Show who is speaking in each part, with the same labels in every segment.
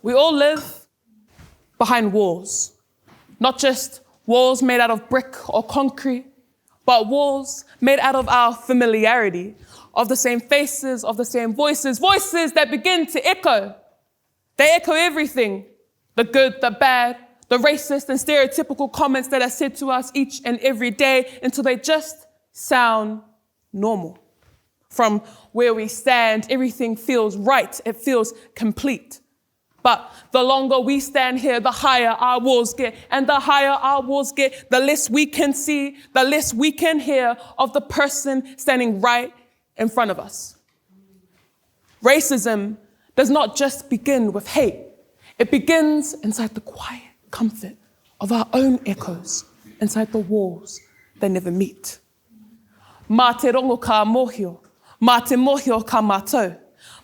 Speaker 1: We all live behind walls, not just walls made out of brick or concrete, but walls made out of our familiarity, of the same faces, of the same voices, voices that begin to echo. They echo everything, the good, the bad, the racist and stereotypical comments that are said to us each and every day until they just sound normal. From where we stand, everything feels right, it feels complete. But the longer we stand here, the higher our walls get. And the higher our walls get, the less we can see, the less we can hear of the person standing right in front of us. Racism does not just begin with hate. It begins inside the quiet comfort of our own echoes, inside the walls that never meet. Mā te rongo ka mōhio, mā te mōhio ka mātou,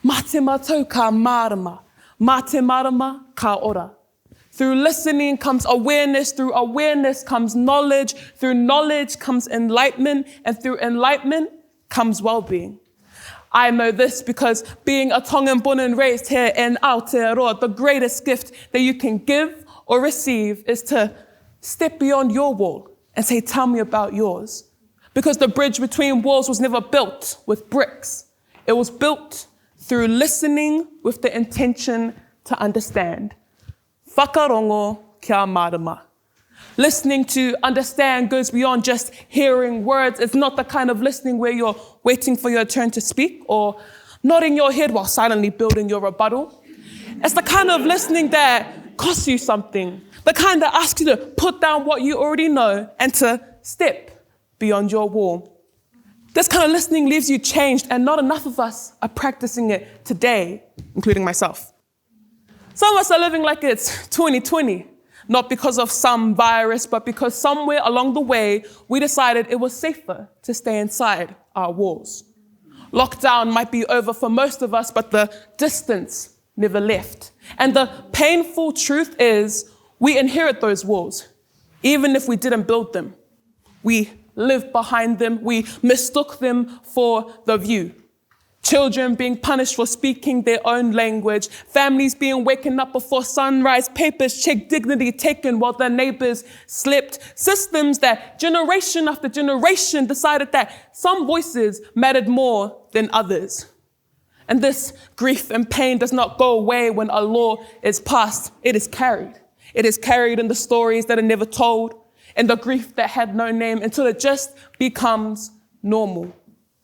Speaker 1: mā te mātou ka mārama, mā te marama ka ora. Through listening comes awareness, through awareness comes knowledge, through knowledge comes enlightenment, and through enlightenment comes well-being. I know this because being a Tongan born and raised here in Aotearoa, the greatest gift that you can give or receive is to step beyond your wall and say, tell me about yours. Because the bridge between walls was never built with bricks. It was built through listening with the intention to understand. Whakarongo kia marama. Listening to understand goes beyond just hearing words. It's not the kind of listening where you're waiting for your turn to speak or nodding your head while silently building your rebuttal. It's the kind of listening that costs you something, the kind that asks you to put down what you already know and to step beyond your wall. This kind of listening leaves you changed, and not enough of us are practicing it today, including myself. Some of us are living like it's 2020, not because of some virus, but because somewhere along the way, we decided it was safer to stay inside our walls. Lockdown might be over for most of us, but the distance never left. And the painful truth is we inherit those walls, even if we didn't build them. We lived behind them. We mistook them for the view. Children being punished for speaking their own language. Families being waken up before sunrise. Papers checked, dignity taken while their neighbors slept. Systems that generation after generation decided that some voices mattered more than others. And this grief and pain does not go away when a law is passed. It is carried. It is carried in the stories that are never told, and the grief that had no name, until it just becomes normal.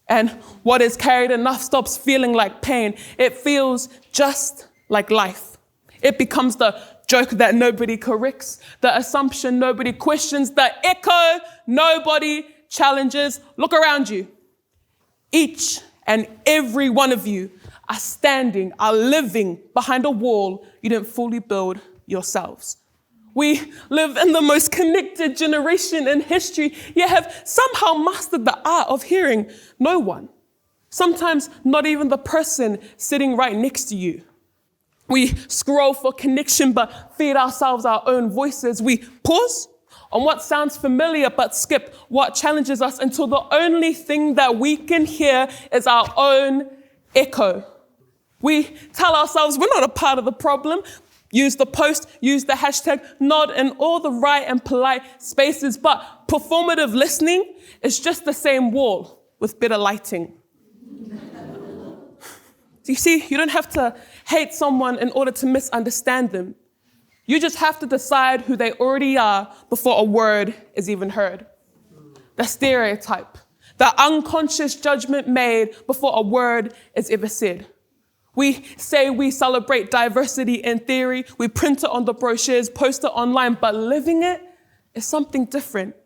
Speaker 1: And what is carried enough stops feeling like pain. It feels just like life. It becomes the joke that nobody corrects, the assumption nobody questions, the echo nobody challenges. Look around you. Each and every one of you are standing, are living behind a wall you didn't fully build yourselves. We live in the most connected generation in history, yet have somehow mastered the art of hearing no one. Sometimes not even the person sitting right next to you. We scroll for connection, but feed ourselves our own voices. We pause on what sounds familiar, but skip what challenges us until the only thing that we can hear is our own echo. We tell ourselves we're not a part of the problem. Use the post, use the hashtag, nod in all the right and polite spaces, but performative listening is just the same wall with better lighting. You see, you don't have to hate someone in order to misunderstand them. You just have to decide who they already are before a word is even heard. The stereotype, the unconscious judgment made before a word is ever said. We say we celebrate diversity in theory, we print it on the brochures, post it online, but living it is something different.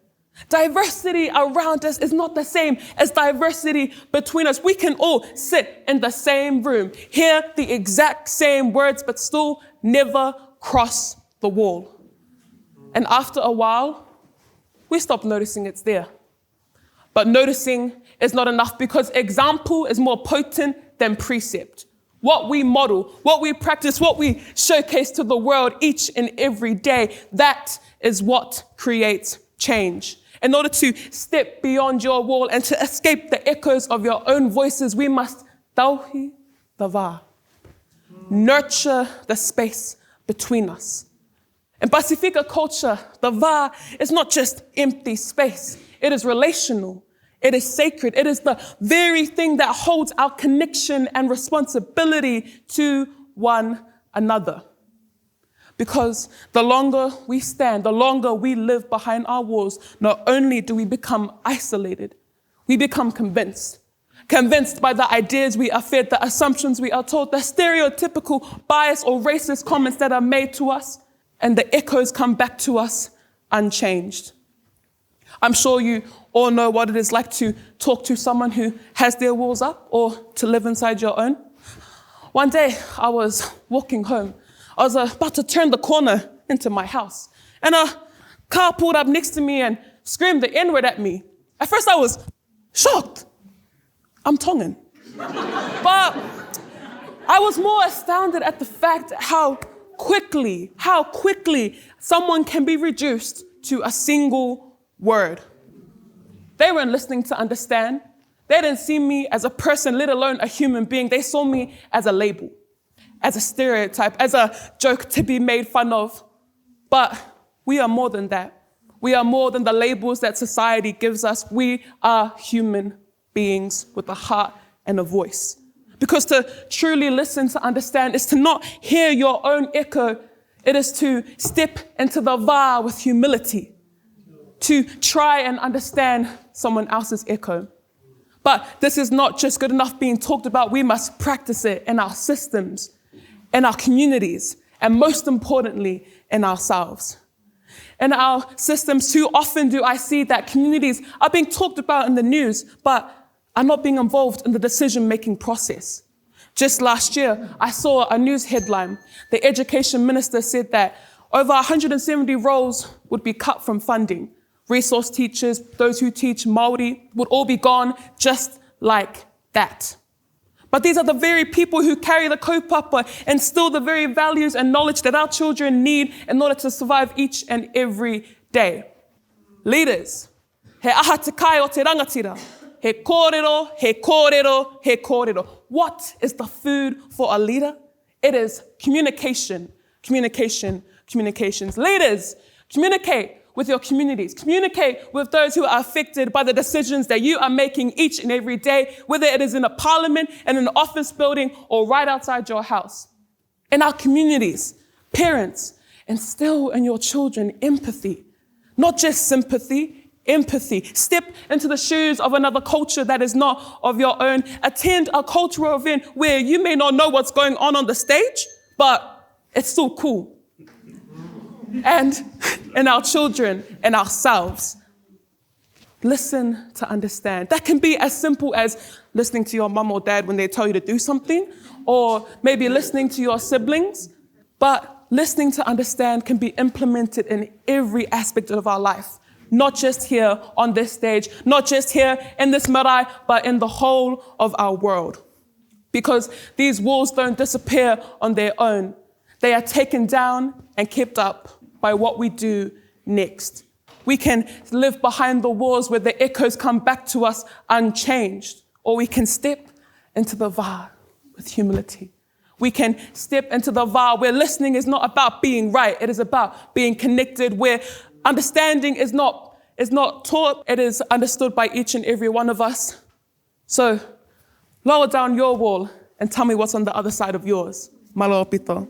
Speaker 1: Diversity around us is not the same as diversity between us. We can all sit in the same room, hear the exact same words, but still never cross the wall. And after a while, we stop noticing it's there. But noticing is not enough because example is more potent than precept. What we model, what we practice, what we showcase to the world each and every day, that is what creates change. In order to step beyond your wall and to escape the echoes of your own voices, we must tauhi the wā. Nurture the space between us. In Pasifika culture, the va is not just empty space. It is relational. It is sacred. It is the very thing that holds our connection and responsibility to one another. Because the longer we stand, the longer we live behind our walls, not only do we become isolated, we become convinced by the ideas we are fed, the assumptions we are told, the stereotypical bias or racist comments that are made to us, and the echoes come back to us unchanged. I'm sure you all know what it is like to talk to someone who has their walls up or to live inside your own. One day, I was walking home. I was about to turn the corner into my house, and a car pulled up next to me and screamed the N-word at me. At first, I was shocked. I'm Tongan. But I was more astounded at the fact how quickly someone can be reduced to a single word. They weren't listening to understand. They didn't see me as a person, let alone a human being. They saw me as a label, as a stereotype, as a joke to be made fun of. But we are more than that. We are more than the labels that society gives us. We are human beings with a heart and a voice. Because to truly listen, to understand, is to not hear your own echo. It is to step into the va with humility, to try and understand someone else's echo. But this is not just good enough being talked about. We must practice it in our systems, in our communities, and most importantly, in ourselves. In our systems, too often do I see that communities are being talked about in the news, but are not being involved in the decision-making process. Just last year, I saw a news headline. The education minister said that over 170 roles would be cut from funding. Resource teachers, those who teach Māori, would all be gone just like that. But these are the very people who carry the kaupapa and instill the very values and knowledge that our children need in order to survive each and every day. Leaders, he aha te kai o te rangatira. He kōrero, he kōrero, he kōrero. What is the food for a leader? It is communication, communication, communications. Leaders, communicate with your communities. Communicate with those who are affected by the decisions that you are making each and every day, whether it is in a parliament, in an office building, or right outside your house. In our communities, parents, instill in your children empathy, not just sympathy, empathy. Step into the shoes of another culture that is not of your own. Attend a cultural event where you may not know what's going on the stage, but it's still cool. And in our children and ourselves, listen to understand. That can be as simple as listening to your mum or dad when they tell you to do something, or maybe listening to your siblings, but listening to understand can be implemented in every aspect of our life. Not just here on this stage, not just here in this marae, but in the whole of our world. Because these walls don't disappear on their own. They are taken down and kept up by what we do next. We can live behind the walls where the echoes come back to us unchanged, or we can step into the va with humility. We can step into the va where listening is not about being right, it is about being connected, where understanding is not taught, it is understood by each and every one of us. So, lower down your wall and tell me what's on the other side of yours. Malo pito.